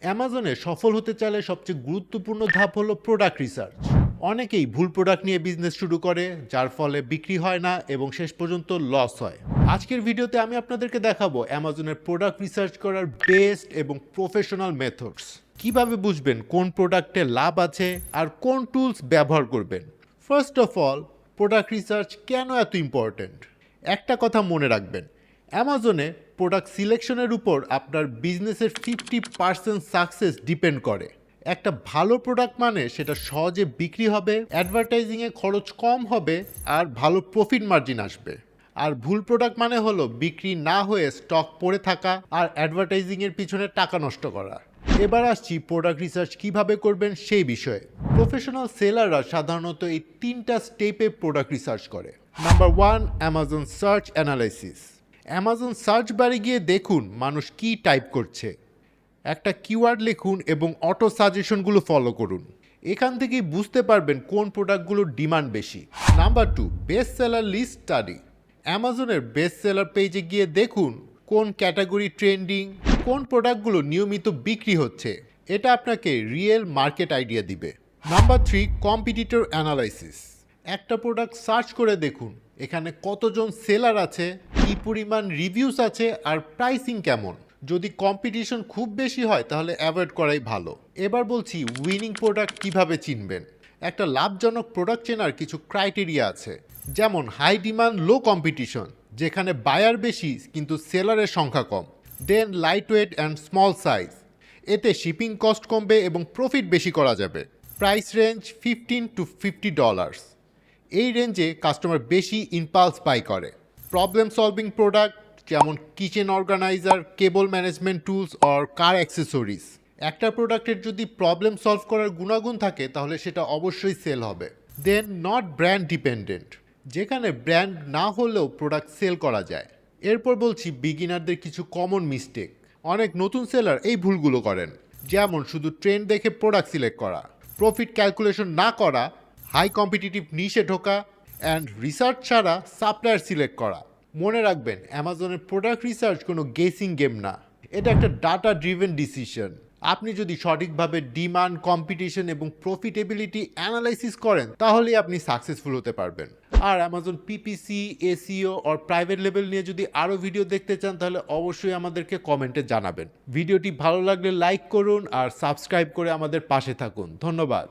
অ্যামাজনে সফল হতে চাইলে সবচেয়ে গুরুত্বপূর্ণ ধাপ হলো প্রোডাক্ট রিসার্চ। অনেকেই ভুল প্রোডাক্ট নিয়ে বিজনেস শুরু করে, যার ফলে বিক্রি হয় না এবং শেষ পর্যন্ত লস হয়। আজকের ভিডিওতে আমি আপনাদেরকে দেখাবো অ্যামাজনের প্রোডাক্ট রিসার্চ করার বেস্ট এবং প্রফেশনাল মেথডস। কিভাবে বুঝবেন কোন প্রোডাক্টে লাভ আছে আর কোন টুলস ব্যবহার করবেন। First of all, product research কেন এত ইম্পর্ট্যান্ট? একটা কথা মনে রাখবেন, অ্যামাজনে প্রোডাক্ট সিলেকশনের উপর আপনার বিজনেসের 50% সাকসেস ডিপেন্ড করে। একটা ভালো প্রোডাক্ট মানে সেটা সহজে বিক্রি হবে, অ্যাডভার্টাইজিংয়ে খরচ কম হবে আর ভালো প্রফিট মার্জিন আসবে। আর ভুল প্রোডাক্ট মানে হলো বিক্রি না হয়ে স্টক পড়ে থাকা আর অ্যাডভার্টাইজিংয়ের পিছনে টাকা নষ্ট করা। এবার আসছি প্রোডাক্ট রিসার্চ কিভাবে করবেন সেই বিষয়ে। প্রফেশনাল সেলাররা সাধারণত এই 3টা স্টেপে প্রোডাক্ট রিসার্চ করে। Number 1, Amazon search analysis. Amazon search বারে গিয়ে দেখুন মানুষ কি টাইপ করছে। একটা কিওয়ার্ড লিখুন এবং অটো সাজেশনগুলো ফলো করুন। এখান থেকেই বুঝতে পারবেন কোন প্রোডাক্টগুলোর ডিমান্ড বেশি। Number 2, best seller list study. অ্যামাজনের বেস্ট সেলার পেজে গিয়ে দেখুন কোন ক্যাটাগরি ট্রেন্ডিং, কোন প্রোডাক্টগুলো নিয়মিত বিক্রি হচ্ছে। এটা আপনাকে রিয়েল মার্কেট আইডিয়া দিবে। Number 3, competitor analysis. একটা প্রোডাক্ট সার্চ করে দেখুন এখানে কতজন সেলার আছে, কী পরিমাণ রিভিউস আছে আর প্রাইসিং কেমন। যদি কম্পিটিশন খুব বেশি হয় তাহলে অ্যাভয়েড করাই ভালো। এবার বলছি উইনিং প্রোডাক্ট কিভাবে চিনবেন। একটা লাভজনক প্রোডাক্ট চেনার কিছু ক্রাইটেরিয়া আছে, যেমন হাই ডিমান্ড লো কম্পিটিশন, যেখানে বায়ার বেশি কিন্তু সেলারের সংখ্যা কম। Then light weight and small size, এতে শিপিং কস্ট কমবে এবং প্রফিট বেশি করা যাবে। প্রাইস রেঞ্জ $15 to $50, এই রেঞ্জে কাস্টমার বেশি ইম্পালস বাই করে। প্রবলেম সলভিং প্রোডাক্ট যেমন kitchen organiser, cable management tools or car accessories. একটা প্রোডাক্টের যদি প্রবলেম সলভ করার গুণাগুণ থাকে তাহলে সেটা অবশ্যই সেল হবে। দেন নট ব্র্যান্ড ডিপেন্ডেন্ট, যেখানে ব্র্যান্ড না হলেও প্রোডাক্ট সেল করা যায়। এরপর বলছি বিগিনারদের কিছু কমন মিস্টেক। অনেক নতুন সেলার এই ভুলগুলো করেন, যেমন শুধু ট্রেন্ড দেখে প্রোডাক্ট সিলেক্ট করা, প্রফিট ক্যালকুলেশন না করা, হাই কম্পিটিটিভ নিশে ঢোকা অ্যান্ড রিসার্চ ছাড়া সাপ্লায়ার সিলেক্ট করা। মনে রাখবেন অ্যামাজনের প্রোডাক্ট রিসার্চ কোনো গেসিং গেম না, এটা একটা ডাটা ড্রিভেন ডিসিশন। আপনি যদি সঠিকভাবে ডিমান্ড, কম্পিটিশন এবং প্রফিটেবিলিটি অ্যানালাইসিস করেন তাহলেই আপনি সাকসেসফুল হতে পারবেন। আর অ্যামাজন পিপিসি, এসইও আর প্রাইভেট লেভেল নিয়ে যদি আরও ভিডিও দেখতে চান তাহলে অবশ্যই আমাদেরকে কমেন্টে জানাবেন। ভিডিওটি ভালো লাগলে লাইক করুন আর সাবস্ক্রাইব করে আমাদের পাশে থাকুন। ধন্যবাদ।